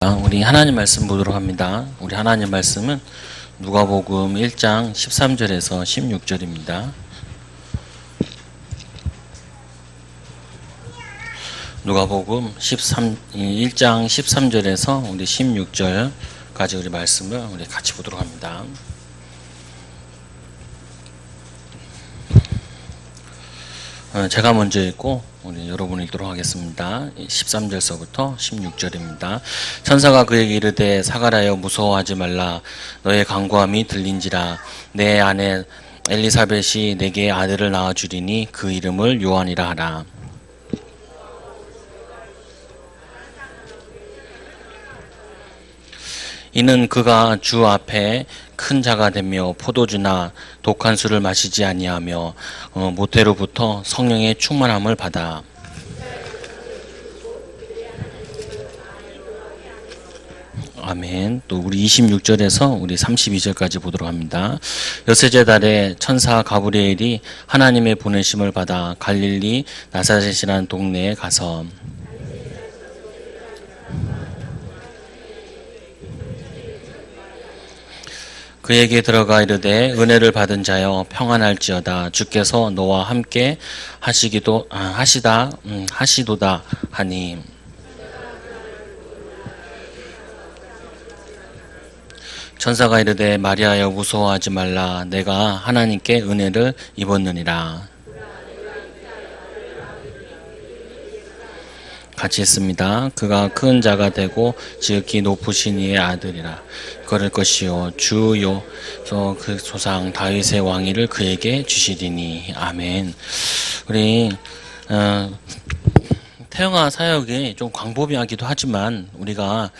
우리 하나님 말씀 보도록 합니다. 우리 하나님 말씀은 누가복음 1장 13절에서 16절입니다. 누가복음 1장 13절에서 우리 16절까지 우리 말씀을 우리 같이 보도록 합니다. 제가 먼저 읽고 우리 여러분 읽도록 하겠습니다. 13절서부터 16절입니다. 천사가 그에게 이르되 사가랴여 무서워하지 말라. 너의 간구함이 들린지라. 내 아내 엘리사벳이 내게 아들을 낳아주리니 그 이름을 요한이라 하라. 이는 그가 주 앞에 큰 자가 되며 포도주나 독한 술을 마시지 아니하며 모태로부터 성령의 충만함을 받아. 아멘. 또 우리 26절에서 우리 32절까지 보도록 합니다. 여섯째 달에 천사 가브리엘이 하나님의 보내심을 받아 갈릴리 나사렛이라는 동네에 가서 그에게 들어가 이르되 은혜를 받은 자여 평안할지어다. 주께서 너와 함께 하시도다 하니. 천사가 이르되 마리아여 무서워하지 말라. 내가 하나님께 은혜를 입었느니라. 같이 했습니다. 그가 큰 자가 되고 지극히 높으신 이의 아들이라. 그럴 것이요 주요 그 조상 다윗의 왕위를 그에게 주시리니. 아멘. 우리 태영아 사역이 좀 광범위하기도 하지만 우리가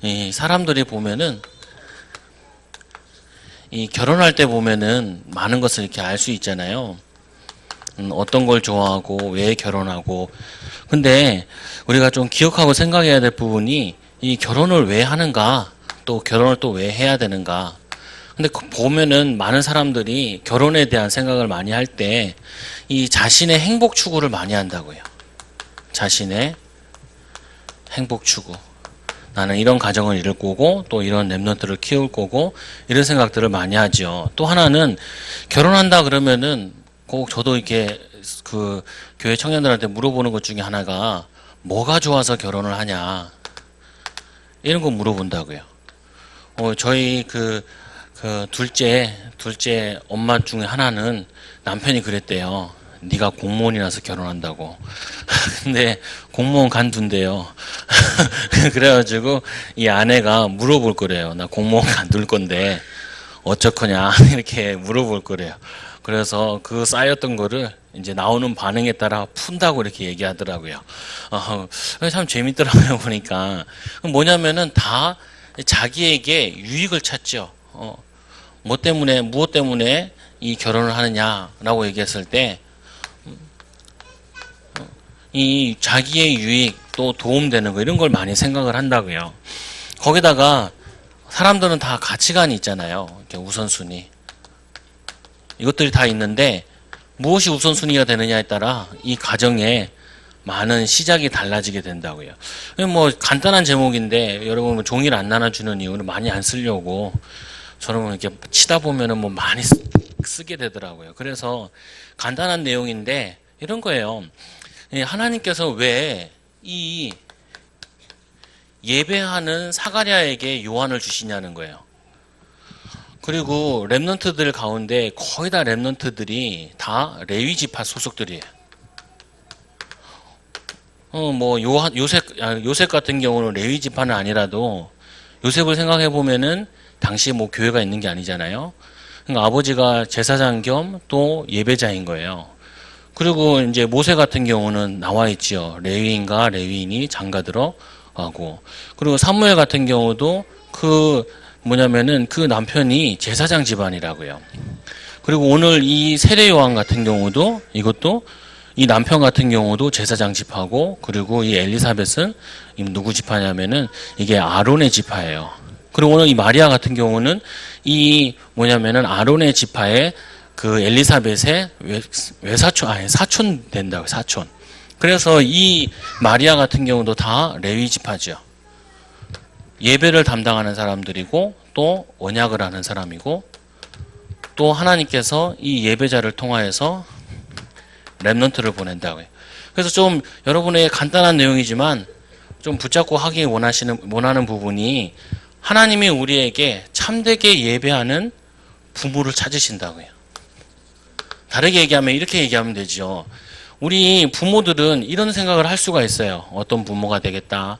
이 사람들이 보면은 이 결혼할 때 보면은 많은 것을 이렇게 알 수 있잖아요. 어떤 걸 좋아하고 왜 결혼하고. 근데 우리가 좀 기억하고 생각해야 될 부분이 이 결혼을 왜 하는가, 또 결혼을 또 왜 해야 되는가. 근데 보면은 많은 사람들이 결혼에 대한 생각을 많이 할 때 이 자신의 행복 추구를 많이 한다고요. 자신의 행복 추구. 나는 이런 가정을 이룰 거고 또 이런 랩런트를 키울 거고 이런 생각들을 많이 하죠. 또 하나는 결혼한다 그러면은 꼭 저도 이렇게 그 교회 청년들한테 물어보는 것 중에 하나가 뭐가 좋아서 결혼을 하냐 이런 거 물어본다고요. 저희 그 둘째 엄마 중에 하나는 남편이 그랬대요. 네가 공무원이라서 결혼한다고. 근데 공무원 간둔대요. 그래가지고 이 아내가 물어볼 거래요. 나 공무원 간둘 건데 어쩌거냐 이렇게 물어볼 거래요. 그래서 그 쌓였던 거를 이제 나오는 반응에 따라 푼다고 이렇게 얘기하더라고요. 참 재밌더라고요, 보니까. 뭐냐면은 다 자기에게 유익을 찾죠. 무엇 때문에 이 결혼을 하느냐라고 얘기했을 때, 이 자기의 유익 또 도움되는 거 이런 걸 많이 생각을 한다고요. 거기다가 사람들은 다 가치관이 있잖아요. 이렇게 우선순위. 이것들이 다 있는데 무엇이 우선순위가 되느냐에 따라 이 가정에 많은 시작이 달라지게 된다고요. 뭐 간단한 제목인데 여러분 종이를 안 나눠주는 이유는 많이 안 쓰려고 저는 이렇게 치다 보면은 뭐 많이 쓰게 되더라고요. 그래서 간단한 내용인데 이런 거예요. 하나님께서 왜 이 예배하는 사가랴에게 요한을 주시냐는 거예요. 그리고 랩런트들 가운데 거의 다 랩런트들이 다 레위 지파 소속들이에요. 뭐 요셉 같은 경우는 레위 지파는 아니라도 요셉을 생각해 보면은 당시에 뭐 교회가 있는 게 아니잖아요. 그러니까 아버지가 제사장 겸 또 예배자인 거예요. 그리고 이제 모세 같은 경우는 나와 있지요. 레위인과 레위인이 장가들어 가고. 그리고 사무엘 같은 경우도 그 남편이 제사장 집안이라고요. 그리고 오늘 이 세례 요한 같은 경우도 이것도 이 남편 같은 경우도 제사장 집하고, 그리고 이 엘리사벳은 누구 집하냐면은 이게 아론의 집하예요. 그리고 오늘 이 마리아 같은 경우는 아론의 집하에 그 엘리사벳의 사촌 된다고, 사촌. 그래서 이 마리아 같은 경우도 다 레위 지파죠. 예배를 담당하는 사람들이고 또 언약을 하는 사람이고 또 하나님께서 이 예배자를 통하여서 렘넌트를 보낸다고요. 그래서 좀 여러분의 간단한 내용이지만 좀 붙잡고 하기 원하는 부분이 하나님이 우리에게 참되게 예배하는 부모를 찾으신다고요. 다르게 얘기하면 이렇게 얘기하면 되죠. 우리 부모들은 이런 생각을 할 수가 있어요. 어떤 부모가 되겠다.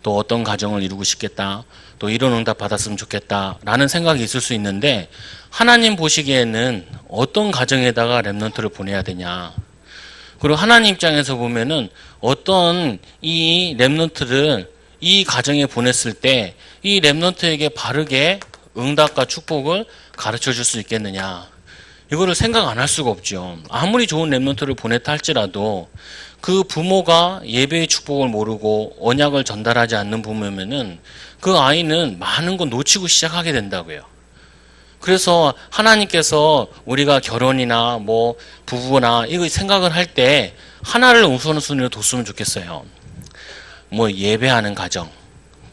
또 어떤 가정을 이루고 싶겠다. 또 이런 응답 받았으면 좋겠다. 라는 생각이 있을 수 있는데 하나님 보시기에는 어떤 가정에다가 렘넌트를 보내야 되냐. 그리고 하나님 입장에서 보면은 어떤 이 렘넌트를 이 가정에 보냈을 때 이 렘넌트에게 바르게 응답과 축복을 가르쳐 줄 수 있겠느냐. 이거를 생각 안 할 수가 없죠. 아무리 좋은 렘넌트를 보냈다 할지라도 그 부모가 예배의 축복을 모르고 언약을 전달하지 않는 부모면은 그 아이는 많은 거 놓치고 시작하게 된다고요. 그래서 하나님께서 우리가 결혼이나 뭐 부부나 이거 생각을 할 때 하나를 우선순위로 뒀으면 좋겠어요. 뭐 예배하는 가정,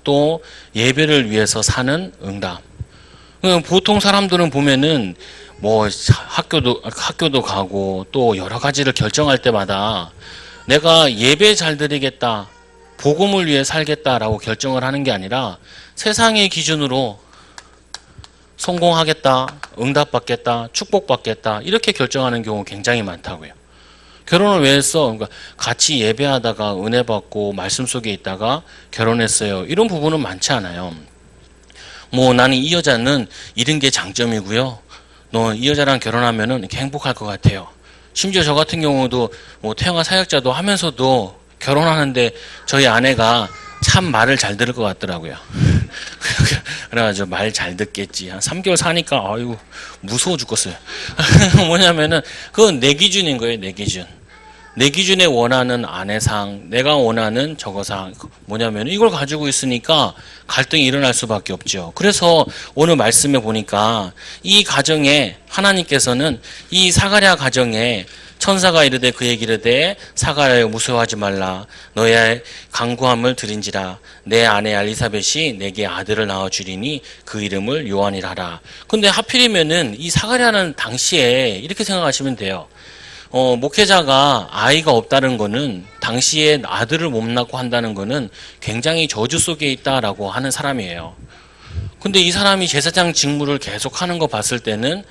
또 예배를 위해서 사는 응답. 보통 사람들은 보면은 뭐 학교도 가고 또 여러 가지를 결정할 때마다 내가 예배 잘 드리겠다, 복음을 위해 살겠다라고 결정을 하는 게 아니라 세상의 기준으로 성공하겠다, 응답받겠다, 축복받겠다 이렇게 결정하는 경우 굉장히 많다고요. 결혼을 왜 했어? 그러니까 같이 예배하다가 은혜 받고 말씀 속에 있다가 결혼했어요. 이런 부분은 많지 않아요. 뭐 나는 이 여자는 이런 게 장점이고요. 너 이 여자랑 결혼하면은 이렇게 행복할 것 같아요. 심지어 저 같은 경우도 뭐 태영아 사역자도 하면서도 결혼하는데 저희 아내가 참 말을 잘 들을 것 같더라고요. 그래가지고 말 잘 듣겠지. 한 3개월 사니까 아유 무서워 죽겠어요. 뭐냐면은 그건 내 기준인 거예요. 내 기준. 내 기준에 원하는 아내상, 내가 원하는 저거상 뭐냐면 이걸 가지고 있으니까 갈등이 일어날 수밖에 없죠. 그래서 오늘 말씀에 보니까 이 가정에 하나님께서는 이 사가랴 가정에 천사가 이르되 그에게 이르되 사가랴여 무서워하지 말라 너의 간구함을 들은지라 내 아내 엘리사벳이 내게 아들을 낳아 주리니 그 이름을 요한이라 하라. 근데 하필이면은 이 사가랴는 당시에 이렇게 생각하시면 돼요. 목회자가 아이가 없다는 거는 당시에 아들을 못 낳고 한다는 거는 굉장히 저주 속에 있다라고 하는 사람이에요. 근데 이 사람이 제사장 직무를 계속 하는 거 봤을 때는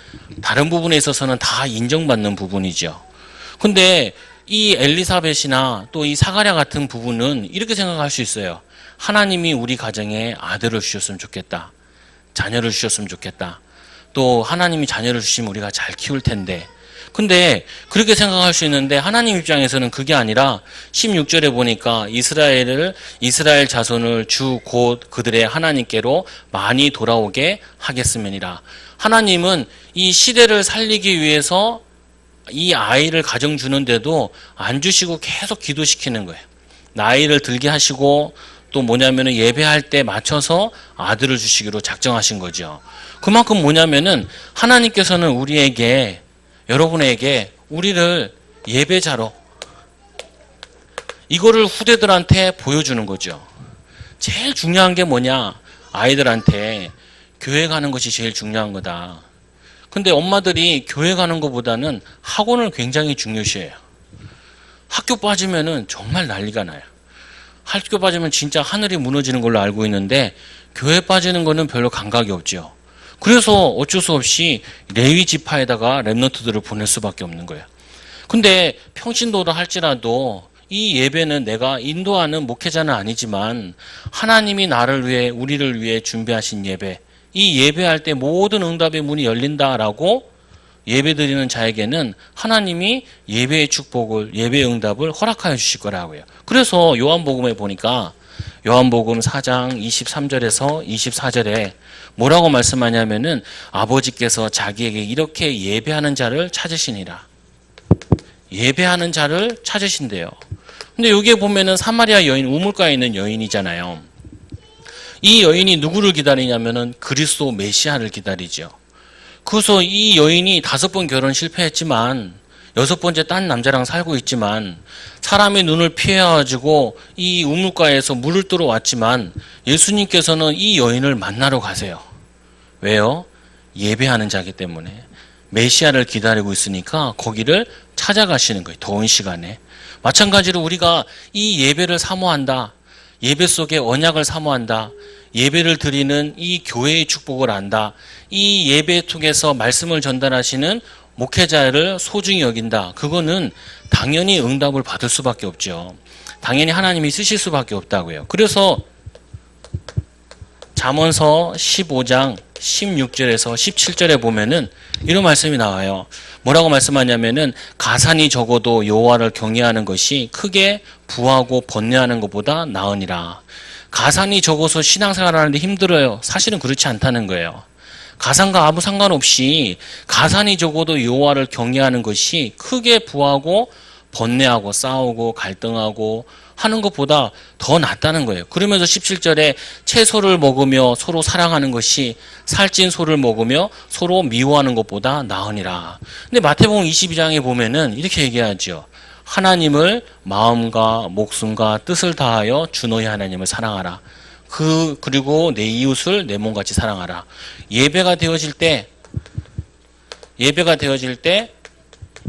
다른 부분에 있어서는 다 인정받는 부분이죠. 근데 이 엘리사벳이나 또 이 사가랴 같은 부분은 이렇게 생각할 수 있어요. 하나님이 우리 가정에 아들을 주셨으면 좋겠다. 자녀를 주셨으면 좋겠다. 또 하나님이 자녀를 주시면 우리가 잘 키울 텐데. 근데 그렇게 생각할 수 있는데 하나님 입장에서는 그게 아니라 16절에 보니까 이스라엘 자손을 주 곧 그들의 하나님께로 많이 돌아오게 하겠음이니라. 하나님은 이 시대를 살리기 위해서 이 아이를 가정 주는데도 안 주시고 계속 기도시키는 거예요. 나이를 들게 하시고 또 뭐냐면은 예배할 때 맞춰서 아들을 주시기로 작정하신 거죠. 그만큼 뭐냐면은 하나님께서는 우리에게 여러분에게 우리를 예배자로 이거를 후대들한테 보여주는 거죠. 제일 중요한 게 뭐냐? 아이들한테 교회 가는 것이 제일 중요한 거다. 근데 엄마들이 교회 가는 것보다는 학원을 굉장히 중요시해요. 학교 빠지면은 정말 난리가 나요. 학교 빠지면 진짜 하늘이 무너지는 걸로 알고 있는데 교회 빠지는 거는 별로 감각이 없죠. 그래서 어쩔 수 없이 레위 지파에다가 렘넌트들을 보낼 수밖에 없는 거예요. 근데 평신도다 할지라도 이 예배는 내가 인도하는 목회자는 아니지만 하나님이 나를 위해 우리를 위해 준비하신 예배, 이 예배할 때 모든 응답의 문이 열린다라고 예배드리는 자에게는 하나님이 예배의 축복을, 예배의 응답을 허락하여 주실 거라고요. 그래서 요한복음에 보니까 요한복음 4장 23절에서 24절에 뭐라고 말씀하냐면은 아버지께서 자기에게 이렇게 예배하는 자를 찾으시니라. 예배하는 자를 찾으신대요. 근데 여기에 보면은 사마리아 여인, 우물가에 있는 여인이잖아요. 이 여인이 누구를 기다리냐면은 그리스도 메시아를 기다리죠. 그래서 이 여인이 5번 결혼 실패했지만 여섯 번째 딴 남자랑 살고 있지만 사람의 눈을 피해가지고 이 우물가에서 물을 뜨러 왔지만 예수님께서는 이 여인을 만나러 가세요. 왜요? 예배하는 자기 때문에. 메시아를 기다리고 있으니까 거기를 찾아가시는 거예요. 더운 시간에. 마찬가지로 우리가 이 예배를 사모한다. 예배 속에 언약을 사모한다. 예배를 드리는 이 교회의 축복을 안다. 이 예배 통해서 말씀을 전달하시는 목회자를 소중히 여긴다. 그거는 당연히 응답을 받을 수밖에 없죠. 당연히 하나님이 쓰실 수밖에 없다고요. 그래서 잠언서 15장 16절에서 17절에 보면은 이런 말씀이 나와요. 뭐라고 말씀하냐면은 가산이 적어도 여호와를 경외하는 것이 크게 부하고 번뇌하는 것보다 나으니라. 가산이 적어서 신앙생활 하는데 힘들어요. 사실은 그렇지 않다는 거예요. 가산과 아무 상관없이 가산이 적어도 여호와를 경외하는 것이 크게 부하고 번뇌하고 싸우고 갈등하고 하는 것보다 더 낫다는 거예요. 그러면서 17절에 채소를 먹으며 서로 사랑하는 것이 살찐 소를 먹으며 서로 미워하는 것보다 나으니라. 근데 마태복음 22장에 보면은 이렇게 얘기하죠. 하나님을 마음과 목숨과 뜻을 다하여 주 너희 하나님을 사랑하라. 그리고 내 이웃을 내 몸같이 사랑하라. 예배가 되어질 때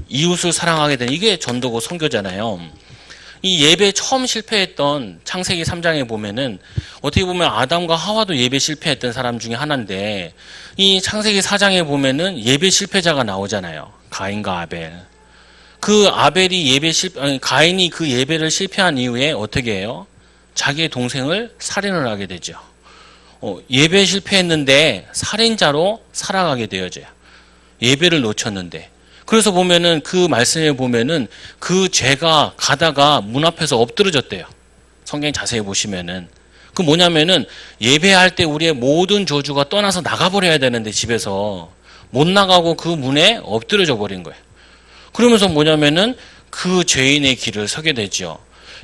이웃을 사랑하게 되는 이게 전도고 선교잖아요. 이 예배 처음 실패했던 창세기 3장에 보면은 어떻게 보면 아담과 하와도 예배 실패했던 사람 중에 하나인데 이 창세기 4장에 보면은 예배 실패자가 나오잖아요. 가인과 아벨. 그 아벨이 가인이 그 예배를 실패한 이후에 어떻게 해요? 자기의 동생을 살인을 하게 되죠. 예배 실패했는데 살인자로 살아가게 되어져요. 예배를 놓쳤는데. 그래서 보면은 그 말씀에 보면은 그 죄가 가다가 문 앞에서 엎드러졌대요. 성경 자세히 보시면은. 그 뭐냐면은 예배할 때 우리의 모든 저주가 떠나서 나가버려야 되는데 집에서 못 나가고 그 문에 엎드려져 버린 거예요. 그러면서 뭐냐면은 그 죄인의 길을 서게 되죠.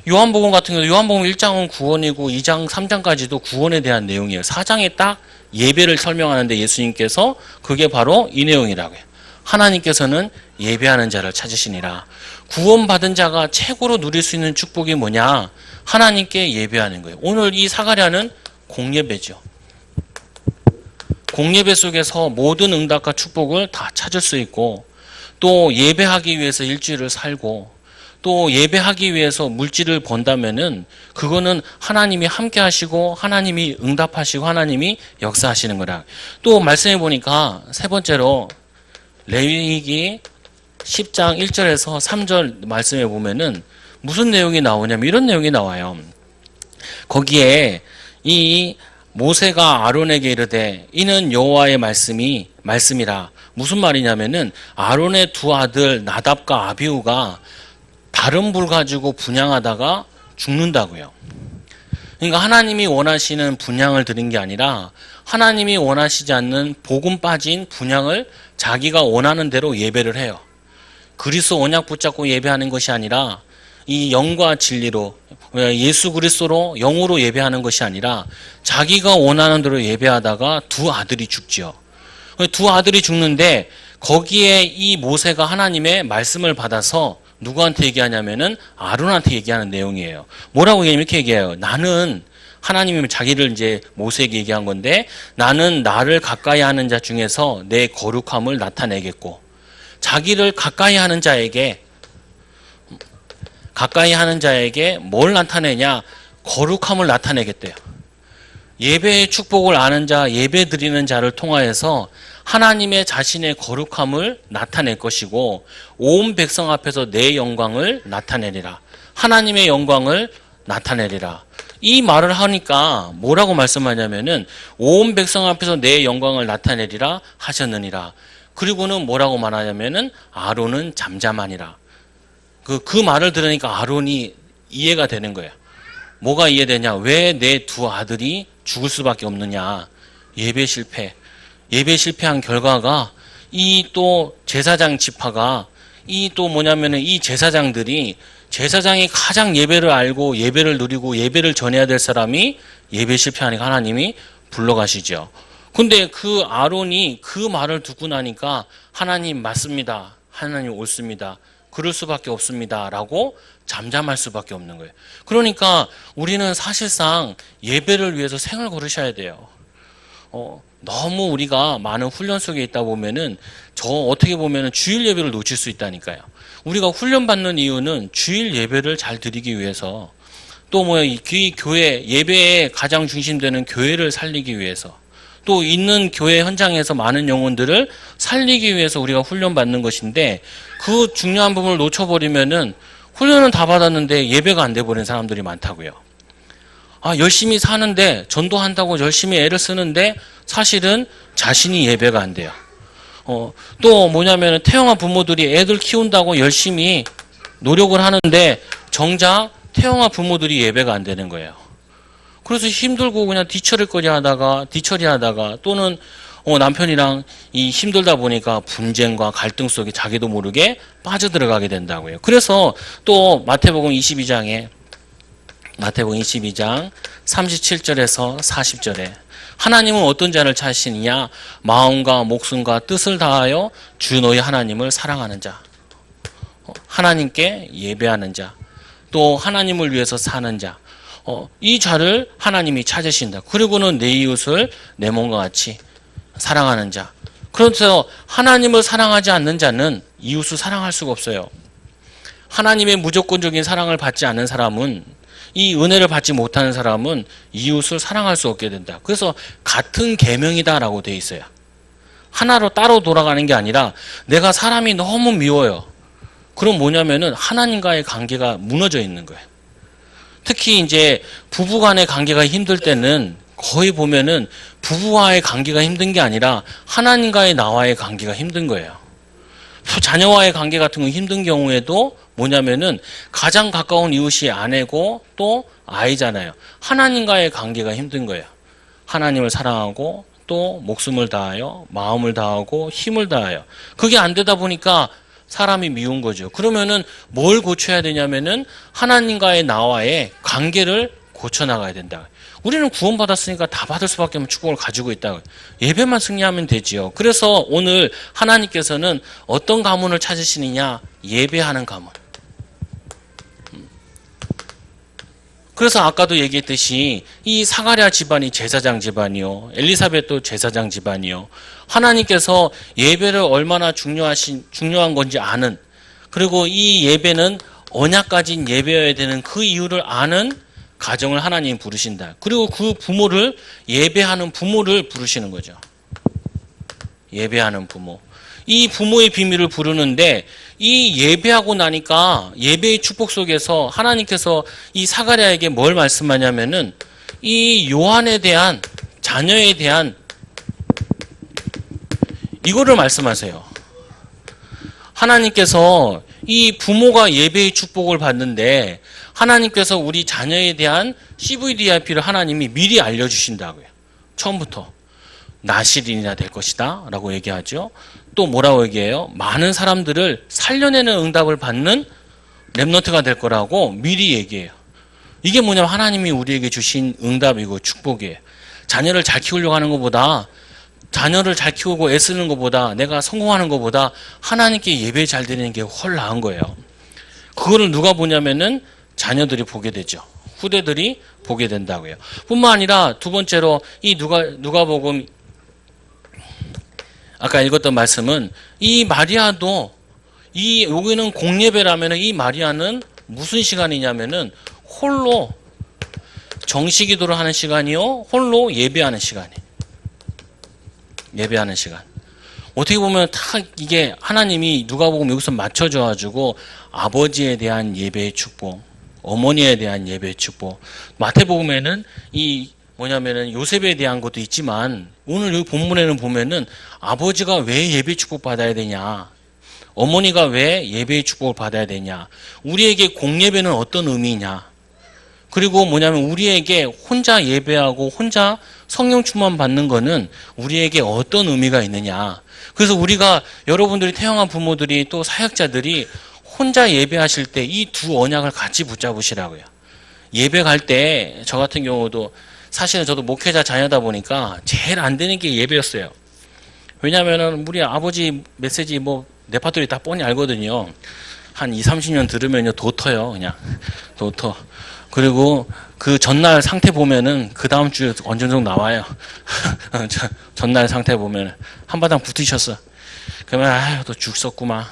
요한복음 같은 경우 요한복음 1장은 구원이고 2장, 3장까지도 구원에 대한 내용이에요. 4장에 딱 예배를 설명하는데 예수님께서 그게 바로 이 내용이라고 해요. 하나님께서는 예배하는 자를 찾으시니라. 구원받은 자가 최고로 누릴 수 있는 축복이 뭐냐? 하나님께 예배하는 거예요. 오늘 이 사가랴는 공예배죠. 공예배 속에서 모든 응답과 축복을 다 찾을 수 있고 또 예배하기 위해서 일주일을 살고 또 예배하기 위해서 물질을 번다면은 그거는 하나님이 함께 하시고 하나님이 응답하시고 하나님이 역사하시는 거라. 또 말씀해 보니까 세 번째로 레위기 10장 1절에서 3절 말씀에 보면은 무슨 내용이 나오냐면 이런 내용이 나와요. 거기에 이 모세가 아론에게 이르되 이는 여호와의 말씀이라. 무슨 말이냐면은 아론의 두 아들 나답과 아비후가 다른 불 가지고 분향하다가 죽는다고요. 그러니까 하나님이 원하시는 분향을 드린 게 아니라 하나님이 원하시지 않는 복음 빠진 분향을 자기가 원하는 대로 예배를 해요. 그리스도 언약 붙잡고 예배하는 것이 아니라 이 영과 진리로 예수 그리스도로 영으로 예배하는 것이 아니라 자기가 원하는 대로 예배하다가 두 아들이 죽죠. 두 아들이 죽는데 거기에 이 모세가 하나님의 말씀을 받아서 누구한테 얘기하냐면은 아론한테 얘기하는 내용이에요. 뭐라고 얘기하면 이렇게 얘기해요. 나는 하나님이 자기를 이제 모세에게 얘기한 건데 나는 나를 가까이 하는 자 중에서 내 거룩함을 나타내겠고 자기를 가까이 하는 자에게 뭘 나타내냐? 거룩함을 나타내겠대요. 예배의 축복을 아는 자, 예배 드리는 자를 통하여서 하나님의 자신의 거룩함을 나타낼 것이고 온 백성 앞에서 내 영광을 나타내리라. 하나님의 영광을 나타내리라. 이 말을 하니까 뭐라고 말씀하냐면은 온 백성 앞에서 내 영광을 나타내리라 하셨느니라. 그리고는 뭐라고 말하냐면은 아론은 잠잠하니라. 그 말을 들으니까 아론이 이해가 되는 거예요. 뭐가 이해되냐? 왜 내 두 아들이 죽을 수밖에 없느냐? 예배 실패한 결과가 이 또 제사장 지파가 이 또 뭐냐면은 이 제사장들이 제사장이 가장 예배를 알고 예배를 누리고 예배를 전해야 될 사람이 예배 실패하니까 하나님이 불러가시죠. 근데 그 아론이 그 말을 듣고 나니까 하나님 맞습니다. 하나님 옳습니다. 그럴 수밖에 없습니다. 라고 잠잠할 수밖에 없는 거예요. 그러니까 우리는 사실상 예배를 위해서 생을 걸으셔야 돼요. 너무 우리가 많은 훈련 속에 있다 보면은 어떻게 보면은 주일 예배를 놓칠 수 있다니까요. 우리가 훈련 받는 이유는 주일 예배를 잘 드리기 위해서, 또 이 교회 예배의 가장 중심되는 교회를 살리기 위해서, 또 있는 교회 현장에서 많은 영혼들을 살리기 위해서 우리가 훈련 받는 것인데, 그 중요한 부분을 놓쳐버리면은 훈련은 다 받았는데 예배가 안 돼 버린 사람들이 많다고요. 열심히 사는데, 전도한다고 열심히 애를 쓰는데 사실은 자신이 예배가 안 돼요. 또 뭐냐면 태영아 부모들이 애들 키운다고 열심히 노력을 하는데 정작 태영아 부모들이 예배가 안 되는 거예요. 그래서 힘들고 그냥 뒤처리하다가 또는 남편이랑 힘들다 보니까 분쟁과 갈등 속에 자기도 모르게 빠져들어가게 된다고요. 그래서 또 마태복음 22장 37절에서 40절에 하나님은 어떤 자를 찾으시느냐? 마음과 목숨과 뜻을 다하여 주 너희 하나님을 사랑하는 자, 하나님께 예배하는 자, 또 하나님을 위해서 사는 자, 이 자를 하나님이 찾으신다. 그리고는 내 이웃을 내 몸과 같이 사랑하는 자. 그래서 하나님을 사랑하지 않는 자는 이웃을 사랑할 수가 없어요. 하나님의 무조건적인 사랑을 받지 않는 사람은, 이 은혜를 받지 못하는 사람은 이웃을 사랑할 수 없게 된다. 그래서 같은 계명이다라고 되어 있어요. 하나로 따로 돌아가는 게 아니라 내가 사람이 너무 미워요. 그럼 뭐냐면은 하나님과의 관계가 무너져 있는 거예요. 특히 이제 부부간의 관계가 힘들 때는 거의 보면은 부부와의 관계가 힘든 게 아니라 하나님과의 나와의 관계가 힘든 거예요. 자녀와의 관계 같은 거 힘든 경우에도 뭐냐면은 가장 가까운 이웃이 아내고 또 아이잖아요. 하나님과의 관계가 힘든 거예요. 하나님을 사랑하고 또 목숨을 다하여 마음을 다하고 힘을 다하여, 그게 안 되다 보니까 사람이 미운 거죠. 그러면은 뭘 고쳐야 되냐면은 하나님과의 나와의 관계를 고쳐나가야 된다. 우리는 구원받았으니까 다 받을 수밖에 없는 축복을 가지고 있다. 예배만 승리하면 되지요. 그래서 오늘 하나님께서는 어떤 가문을 찾으시느냐? 예배하는 가문. 그래서 아까도 얘기했듯이 이 사가랴 집안이 제사장 집안이요, 엘리사벳도 제사장 집안이요, 하나님께서 예배를 얼마나 중요한 건지 아는, 그리고 이 예배는 언약 가진 예배여야 되는 그 이유를 아는 가정을 하나님이 부르신다. 그리고 그 부모를, 예배하는 부모를 부르시는 거죠. 예배하는 부모. 이 부모의 비밀을 부르는데, 이 예배하고 나니까 예배의 축복 속에서 하나님께서 이 사가랴에게 뭘 말씀하냐면은 이 요한에 대한, 자녀에 대한 이거를 말씀하세요. 하나님께서 이 부모가 예배의 축복을 받는데 하나님께서 우리 자녀에 대한 CVDIP를 하나님이 미리 알려주신다고요. 처음부터. 나실인이나 될 것이다 라고 얘기하죠. 또 뭐라고 얘기해요? 많은 사람들을 살려내는 응답을 받는 렘넌트가 될 거라고 미리 얘기해요. 이게 뭐냐면 하나님이 우리에게 주신 응답이고 축복이에요. 자녀를 잘 키우려고 하는 것보다, 자녀를 잘 키우고 애쓰는 것보다, 내가 성공하는 것보다 하나님께 예배 잘 드리는 게 훨 나은 거예요. 그거를 누가 보냐면은 자녀들이 보게 되죠. 후대들이 보게 된다고요. 뿐만 아니라 두 번째로 이 누가복음 아까 읽었던 말씀은 이 마리아도, 여기는 공예배라면 이 마리아는 무슨 시간이냐면은 홀로 정식기도를 하는 시간이요, 홀로 예배하는 시간이에요. 예배하는 시간. 어떻게 보면 다 이게 하나님이 누가복음 여기서 맞춰줘가지고 아버지에 대한 예배의 축복, 어머니에 대한 예배의 축복. 마태복음에는 뭐냐면은 요셉에 대한 것도 있지만 오늘 여기 본문에는 보면은 아버지가 왜 예배 축복 받아야 되냐, 어머니가 왜 예배의 축복을 받아야 되냐, 우리에게 공예배는 어떤 의미냐, 그리고 뭐냐면 우리에게 혼자 예배하고 혼자 성령 충만 받는 거는 우리에게 어떤 의미가 있느냐. 그래서 우리가, 여러분들이 태영한 부모들이 또 사역자들이 혼자 예배하실 때 이 두 언약을 같이 붙잡으시라고요. 예배 갈 때 저 같은 경우도 사실은 저도 목회자 자녀다 보니까 제일 안 되는 게 예배였어요. 왜냐면은 우리 아버지 메시지 레파토리 다 뻔히 알거든요. 한 2, 30년 들으면요, 도터요, 그냥. 도터. 그리고 그 전날 상태 보면은 그 다음 주에 어느 정도 나와요. 전날 상태 보면은 한바탕 붙으셨어. 그러면, 아유, 또 죽 썼구만.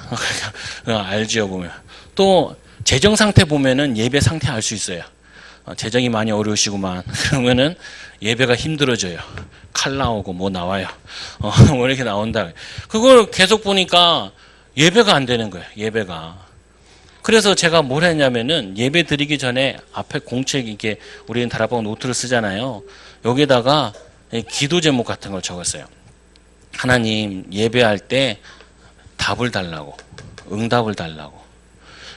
알지요, 보면. 또, 재정 상태 보면은 예배 상태 알 수 있어요. 재정이 많이 어려우시구만. 그러면은 예배가 힘들어져요. 칼 나오고 뭐 나와요. 뭐 이렇게 나온다. 그걸 계속 보니까 예배가 안 되는 거예요. 예배가. 그래서 제가 뭘 했냐면은 예배 드리기 전에 앞에 공책 이게 우리는 다락방 노트를 쓰잖아요. 여기다가 기도 제목 같은 걸 적었어요. 하나님 예배할 때 답을 달라고, 응답을 달라고.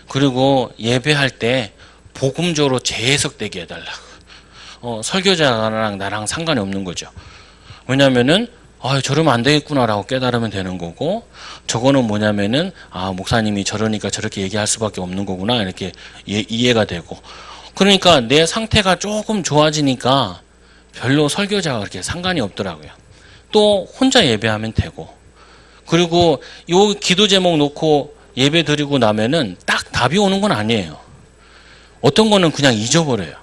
그리고 예배할 때 복음적으로 재해석되게 해달라고. 설교자랑 나랑 상관이 없는 거죠. 왜냐면은 저러면 안 되겠구나라고 깨달으면 되는 거고, 저거는 뭐냐면은 목사님이 저러니까 저렇게 얘기할 수밖에 없는 거구나 이렇게 이해가 되고. 그러니까 내 상태가 조금 좋아지니까 별로 설교자가 그렇게 상관이 없더라고요. 또 혼자 예배하면 되고. 그리고 요 기도 제목 놓고 예배 드리고 나면은 딱 답이 오는 건 아니에요. 어떤 거는 그냥 잊어버려요.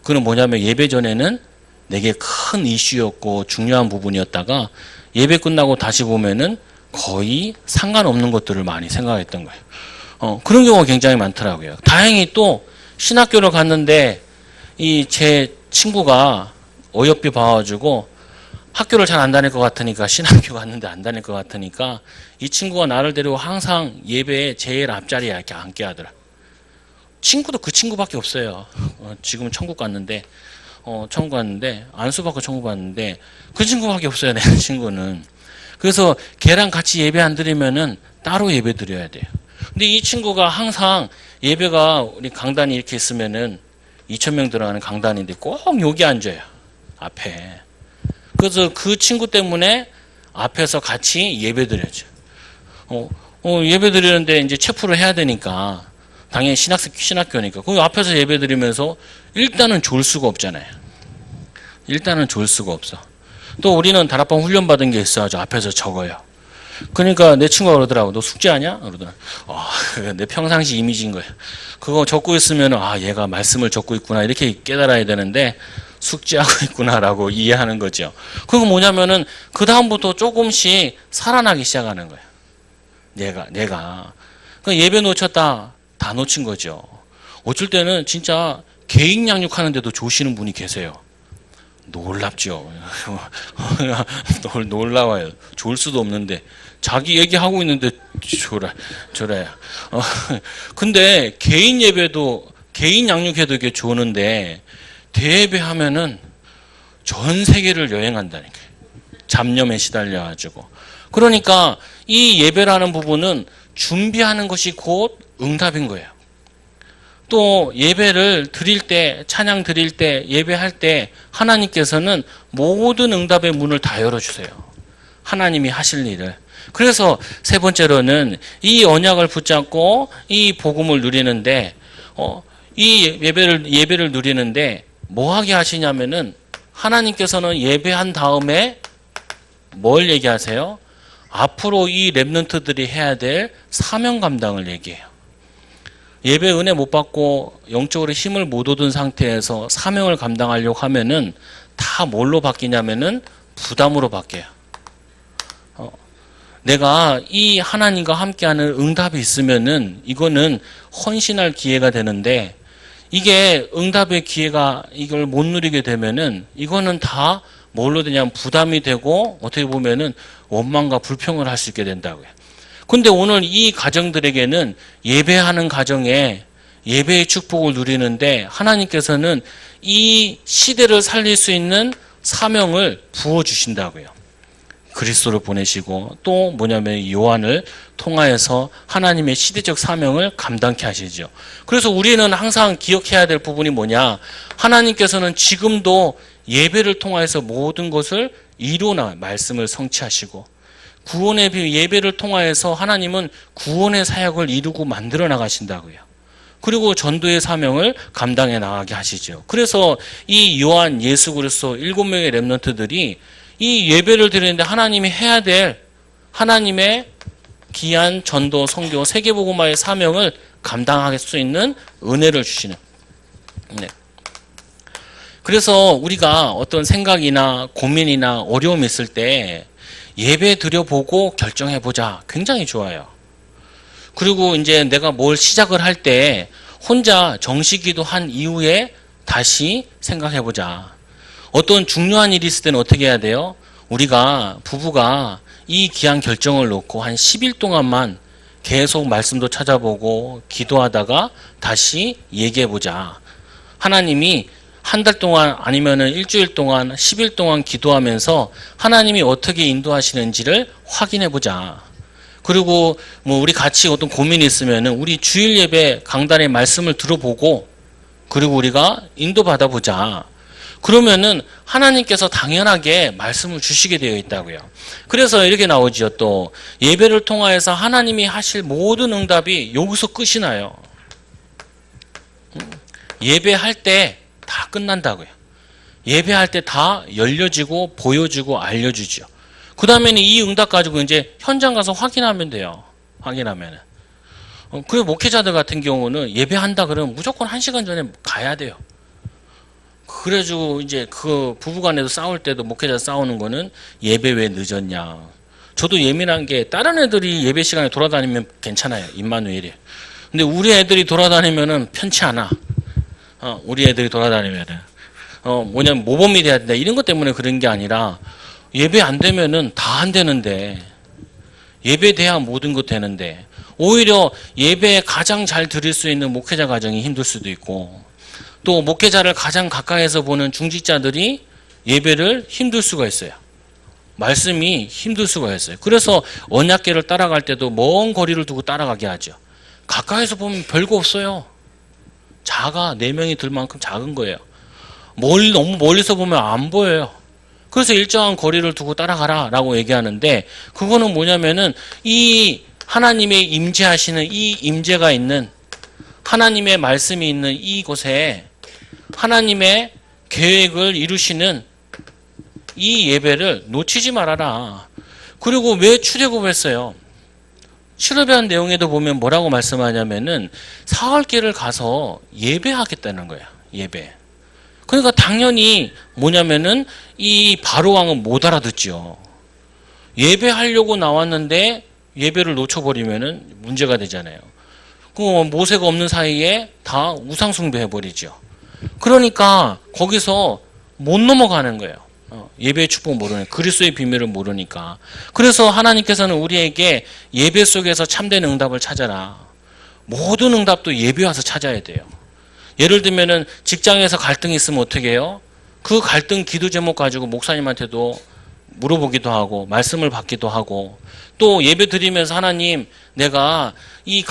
그건 뭐냐면 예배 전에는 내게 큰 이슈였고 중요한 부분이었다가 예배 끝나고 다시 보면은 거의 상관없는 것들을 많이 생각했던 거예요. 그런 경우가 굉장히 많더라고요. 다행히 또 신학교를 갔는데 이 제 친구가 어여삐 봐가지고 학교를 잘 안 다닐 것 같으니까 신학교 갔는데 안 다닐 것 같으니까 이 친구가 나를 데리고 항상 예배에 제일 앞자리에 이렇게 앉게 하더라. 친구도 그 친구밖에 없어요. 지금은 천국 갔는데 천국 갔는데 안수받고 천국 갔는데 그 친구밖에 없어요. 내 친구는. 그래서 걔랑 같이 예배 안 드리면은 따로 예배 드려야 돼요. 근데 이 친구가 항상 예배가 우리 강단이 이렇게 있으면은 2,000명 들어가는 강단인데 꼭 여기 앉아요. 앞에. 그래서 그 친구 때문에 앞에서 같이 예배 드려야죠. 예배 드리는데 이제 체프를 해야 되니까 당연히 신학교니까 그 앞에서 예배 드리면서 일단은 졸 수가 없잖아요. 일단은 졸 수가 없어. 또 우리는 다락방 훈련 받은 게 있어가지고 앞에서 적어요. 그러니까 내 친구가 그러더라고. 너 숙제하냐? 그러더라. 내 평상시 이미지인 거예요. 그거 적고 있으면 얘가 말씀을 적고 있구나 이렇게 깨달아야 되는데 숙제하고 있구나라고 이해하는 거죠. 그거 뭐냐면은 그 다음부터 조금씩 살아나기 시작하는 거예요. 내가 그러니까 예배 놓쳤다 다 놓친 거죠. 어쩔 때는 진짜 개인 양육하는데도 조시는 분이 계세요. 놀랍죠. 놀라워요. 졸 수도 없는데 자기 얘기하고 있는데 졸아요. 근데 개인 예배도 개인 양육해도 이게 좋은데 대예배 하면은 전 세계를 여행한다니까요. 잡념에 시달려가지고. 그러니까 이 예배라는 부분은 준비하는 것이 곧 응답인 거예요. 또 예배를 드릴 때, 찬양 드릴 때, 예배할 때 하나님께서는 모든 응답의 문을 다 열어주세요. 하나님이 하실 일을. 그래서 세 번째로는 이 언약을 붙잡고 이 복음을 누리는데 이 예배를 누리는데 뭐 하게 하시냐면은 하나님께서는 예배한 다음에 뭘 얘기하세요? 앞으로 이 렘넌트들이 해야 될 사명 감당을 얘기해요. 예배 은혜 못 받고 영적으로 힘을 못 얻은 상태에서 사명을 감당하려고 하면은 다 뭘로 바뀌냐면은 부담으로 바뀌어요. 내가 이 하나님과 함께하는 응답이 있으면은 이거는 헌신할 기회가 되는데 이게 응답의 기회가 이걸 못 누리게 되면은 이거는 다 뭘로 되냐면 부담이 되고 어떻게 보면은 원망과 불평을 할 수 있게 된다고요. 근데 오늘 이 가정들에게는 예배하는 가정에 예배의 축복을 누리는데 하나님께서는 이 시대를 살릴 수 있는 사명을 부어주신다고요. 그리스도를 보내시고 또 뭐냐면 요한을 통하여서 하나님의 시대적 사명을 감당케 하시죠. 그래서 우리는 항상 기억해야 될 부분이 뭐냐. 하나님께서는 지금도 예배를 통하여서 모든 것을 이루나 말씀을 성취하시고 구원의 예배를 통하여서 하나님은 구원의 사역을 이루고 만들어 나가신다고요. 그리고 전도의 사명을 감당해 나가게 하시죠. 그래서 이 요한 예수 그리스도 7명의 렘넌트들이 이 예배를 드리는데 하나님이 해야 될 하나님의 귀한 전도, 선교, 세계복음화의 사명을 감당할 수 있는 은혜를 주시는. 네. 그래서 우리가 어떤 생각이나 고민이나 어려움이 있을 때 예배 드려보고 결정해보자. 굉장히 좋아요. 그리고 이제 내가 뭘 시작을 할 때 혼자 정시기도 한 이후에 다시 생각해보자. 어떤 중요한 일이 있을 때는 어떻게 해야 돼요? 우리가 부부가 이 귀한 결정을 놓고 한 10일 동안만 계속 말씀도 찾아보고 기도하다가 다시 얘기해보자. 하나님이 한 달 동안 아니면은 일주일 동안 10일 동안 기도하면서 하나님이 어떻게 인도하시는지를 확인해보자. 그리고 뭐 우리 같이 어떤 고민이 있으면은 우리 주일 예배 강단의 말씀을 들어보고 그리고 우리가 인도받아 보자. 그러면은 하나님께서 당연하게 말씀을 주시게 되어 있다고요. 그래서 이렇게 나오지요. 또 예배를 통하여서 하나님이 하실 모든 응답이 여기서 끝이 나요. 예배할 때 다 끝난다고요. 예배할 때 다 열려지고 보여주고 알려주죠. 그 다음에는 이 응답 가지고 이제 현장 가서 확인하면 돼요. 확인하면은. 그 목회자들 같은 경우는 예배한다 그러면 무조건 1시간 전에 가야 돼요. 그래가지고 이제 그 부부간에도 싸울 때도 목회자 싸우는 거는 예배 왜 늦었냐. 저도 예민한 게 다른 애들이 예배 시간에 돌아다니면 괜찮아요. 임마누엘이. 근데 우리 애들이 돌아다니면은 편치 않아. 우리 애들이 돌아다니면은. 뭐냐면 모범이 돼야 된다. 이런 것 때문에 그런 게 아니라 예배 안 되면은 다 안 되는데 예배 돼야 모든 것 되는데 오히려 예배에 가장 잘 드릴 수 있는 목회자 가정이 힘들 수도 있고 또 목회자를 가장 가까이에서 보는 중직자들이 예배를 힘들 수가 있어요. 말씀이 힘들 수가 있어요. 그래서 언약궤를 따라갈 때도 먼 거리를 두고 따라가게 하죠. 가까이서 보면 별거 없어요. 작아. 4명이 들 만큼 작은 거예요. 너무 멀리서 보면 안 보여요. 그래서 일정한 거리를 두고 따라가라 라고 얘기하는데 그거는 뭐냐면은 이 하나님의 임재하시는 이 임재가 있는 하나님의 말씀이 있는 이곳에 하나님의 계획을 이루시는 이 예배를 놓치지 말아라. 그리고 왜 출애굽했어요? 출애굽한 내용에도 보면 뭐라고 말씀하냐면은 사흘길을 가서 예배하겠다는 거예요. 예배. 그러니까 당연히 뭐냐면은 이 바로 왕은 못 알아듣죠. 예배하려고 나왔는데 예배를 놓쳐버리면은 문제가 되잖아요. 그 모세가 없는 사이에 다 우상 숭배해버리죠. 그러니까 거기서 못 넘어가는 거예요. 예배의 축복 모르니까 그리스도의 비밀을 모르니까. 그래서 하나님께서는 우리에게 예배 속에서 참된 응답을 찾아라. 모든 응답도 예배 와서 찾아야 돼요. 예를 들면은 직장에서 갈등이 있으면 어떻게 해요? 그 갈등 기도 제목 가지고 목사님한테도 물어보기도 하고 말씀을 받기도 하고 또 예배 드리면서 하나님 내가 이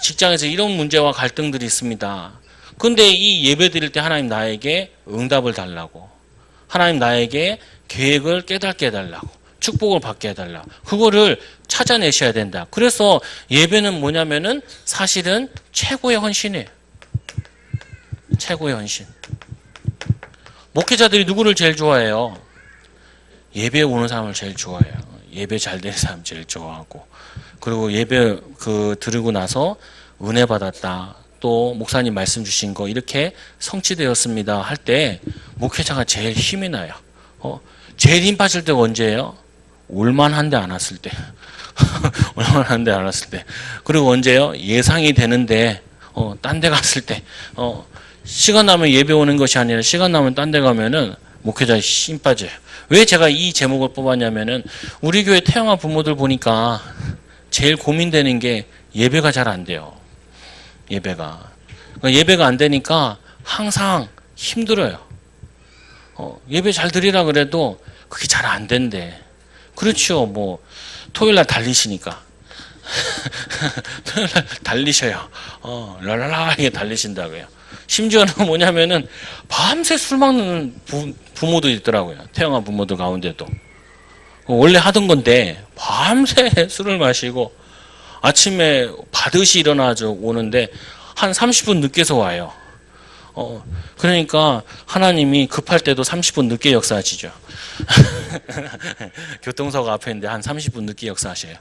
직장에서 이런 문제와 갈등들이 있습니다. 근데 이 예배 드릴 때 하나님 나에게 응답을 달라고 하나님 나에게 계획을 깨닫게 해달라고 축복을 받게 해달라고 그거를 찾아내셔야 된다. 그래서 예배는 뭐냐면은 사실은 최고의 헌신이에요. 최고의 헌신. 목회자들이 누구를 제일 좋아해요? 예배에 오는 사람을 제일 좋아해요. 예배 잘 되는 사람 제일 좋아하고 그리고 예배 드리고 나서 은혜 받았다. 또 목사님 말씀 주신 거 이렇게 성취되었습니다 할 때 목회자가 제일 힘이 나요. 제일 힘 빠질 때가 언제예요? 올만한데 안 왔을 때. 올만한데 안 왔을 때. 그리고 언제요? 예상이 되는데 딴 데 갔을 때. 시간 나면 예배 오는 것이 아니라 시간 나면 딴 데 가면은 목회자의 힘 빠져요. 왜 제가 이 제목을 뽑았냐면은 우리 교회 태영아 부모들 보니까 제일 고민되는 게 예배가 잘 안 돼요. 예배가. 그러니까 예배가 안 되니까 항상 힘들어요. 예배 잘 드리라 그래도 그게 잘 안 된대. 그렇죠. 뭐 토요일날 달리시니까. 토요일날 달리셔요. 랄랄라하게 달리신다고요. 심지어는 뭐냐면은 밤새 술 먹는 부모도 있더라고요. 태영아 부모들 가운데도. 원래 하던 건데 밤새 술을 마시고 아침에 바듯이 일어나서 오는데 한 30분 늦게서 와요. 그러니까 하나님이 급할 때도 30분 늦게 역사하시죠. 교통사고 앞에 있는데 한 30분 늦게 역사하셔요.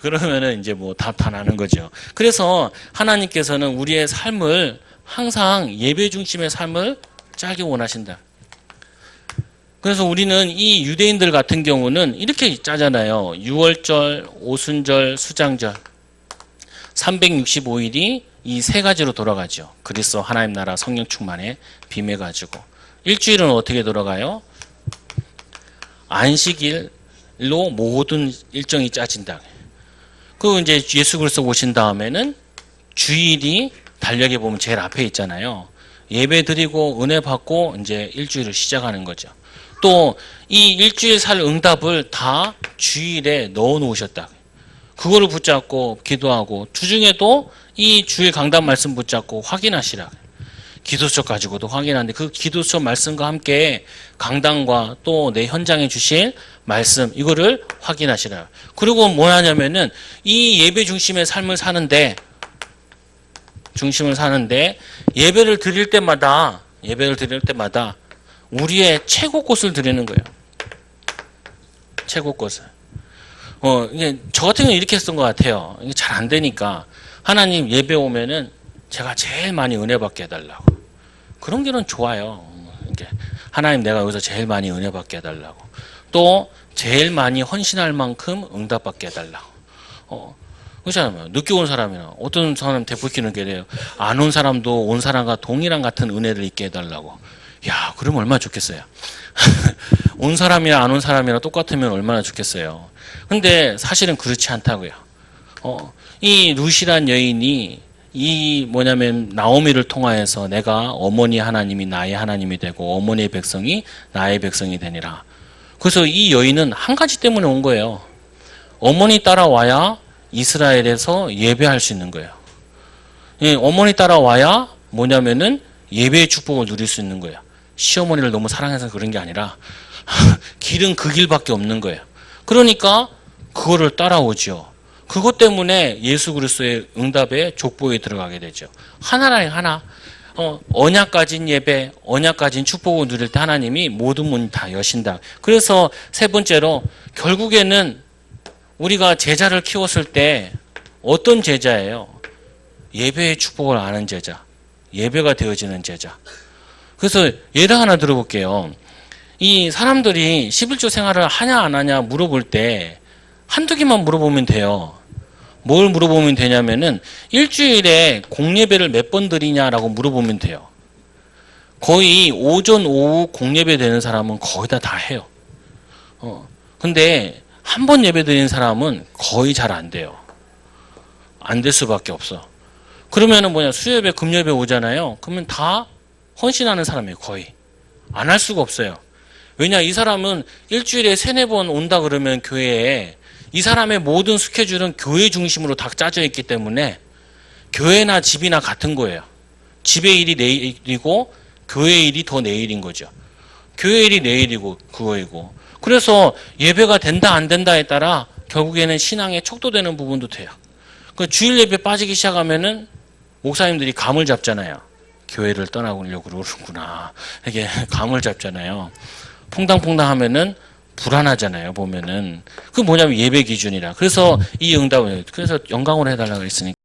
그러면은 이제 뭐 답 다 나는 거죠. 그래서 하나님께서는 우리의 삶을 항상 예배 중심의 삶을 짜기 원하신다. 그래서 우리는 이 유대인들 같은 경우는 이렇게 짜잖아요. 6월절, 오순절, 수장절 365일이 이 세 가지로 돌아가죠. 그리스도 하나님 나라 성령 충만에 빔해가지고 일주일은 어떻게 돌아가요? 안식일로 모든 일정이 짜진다. 그 이제 예수 그리스도 오신 다음에는 주일이 달력에 보면 제일 앞에 있잖아요. 예배 드리고 은혜 받고 이제 일주일을 시작하는 거죠. 또 이 일주일 살 응답을 다 주일에 넣어 놓으셨다. 그거를 붙잡고 기도하고 주중에도 이 주일 강단 말씀 붙잡고 확인하시라. 기도서 가지고도 확인하는데 그 기도서 말씀과 함께 강단과 또 내 현장에 주실 말씀 이거를 확인하시라. 그리고 뭐 하냐면은 이 예배 중심의 삶을 사는데 예배를 드릴 때마다 우리의 최고 꽃을 드리는 거예요. 최고 꽃을. 이게 저 같은 경우는 이렇게 했던 것 같아요. 이게 잘 안 되니까 하나님 예배 오면은 제가 제일 많이 은혜 받게 해달라고. 그런 게는 좋아요. 이게 하나님 내가 여기서 제일 많이 은혜 받게 해달라고. 또 제일 많이 헌신할 만큼 응답 받게 해달라고. 그렇잖아요. 늦게 온 사람이나 어떤 사람 대풀기는 게 돼요. 안 온 사람도 온 사람과 동일한 같은 은혜를 있게 해달라고. 야, 그러면 얼마나 좋겠어요. 온 사람이나 안 온 사람이나 똑같으면 얼마나 좋겠어요. 근데 사실은 그렇지 않다고요. 이 루시란 여인이 나오미를 통하여서 내가 어머니 하나님이 나의 하나님이 되고 어머니의 백성이 나의 백성이 되니라. 그래서 이 여인은 한 가지 때문에 온 거예요. 어머니 따라와야 이스라엘에서 예배할 수 있는 거예요. 어머니 따라와야 뭐냐면은 예배의 축복을 누릴 수 있는 거예요. 시어머니를 너무 사랑해서 그런 게 아니라 길은 그 길밖에 없는 거예요. 그러니까 그거를 따라오죠. 그것 때문에 예수 그리스도의 응답의 족보에 들어가게 되죠. 하나라요, 하나. 언약 가진 예배, 언약 가진 축복을 누릴 때 하나님이 모든 문 다 여신다. 그래서 세 번째로 결국에는 우리가 제자를 키웠을 때 어떤 제자예요? 예배의 축복을 아는 제자. 예배가 되어지는 제자. 그래서 예를 하나 들어볼게요. 이 사람들이 11조 생활을 하냐 안 하냐 물어볼 때 한두 개만 물어보면 돼요. 뭘 물어보면 되냐면은 일주일에 공예배를 몇 번 드리냐라고 물어보면 돼요. 거의 오전 오후 공예배 되는 사람은 거의 다 해요. 근데 한 번 예배 드리는 사람은 거의 잘 안 돼요. 안 될 수밖에 없어. 그러면은 수요예배 금요예배 오잖아요. 그러면 다 헌신하는 사람이에요. 거의 안 할 수가 없어요. 왜냐, 이 사람은 일주일에 3-4번 온다 그러면 교회에 이 사람의 모든 스케줄은 교회 중심으로 다 짜져 있기 때문에 교회나 집이나 같은 거예요. 집의 일이 내일이고 교회 일이 더 내일인 거죠. 교회 일이 내일이고 그거이고. 그래서 예배가 된다 안 된다에 따라 결국에는 신앙에 척도되는 부분도 돼요. 그 주일 예배 빠지기 시작하면은 목사님들이 감을 잡잖아요. 교회를 떠나려고 그러는구나. 이게 감을 잡잖아요. 퐁당퐁당 하면은 불안하잖아요, 보면은. 그 뭐냐면 예배 기준이라. 그래서 이 응답을, 그래서 영광으로 해달라고 했으니까.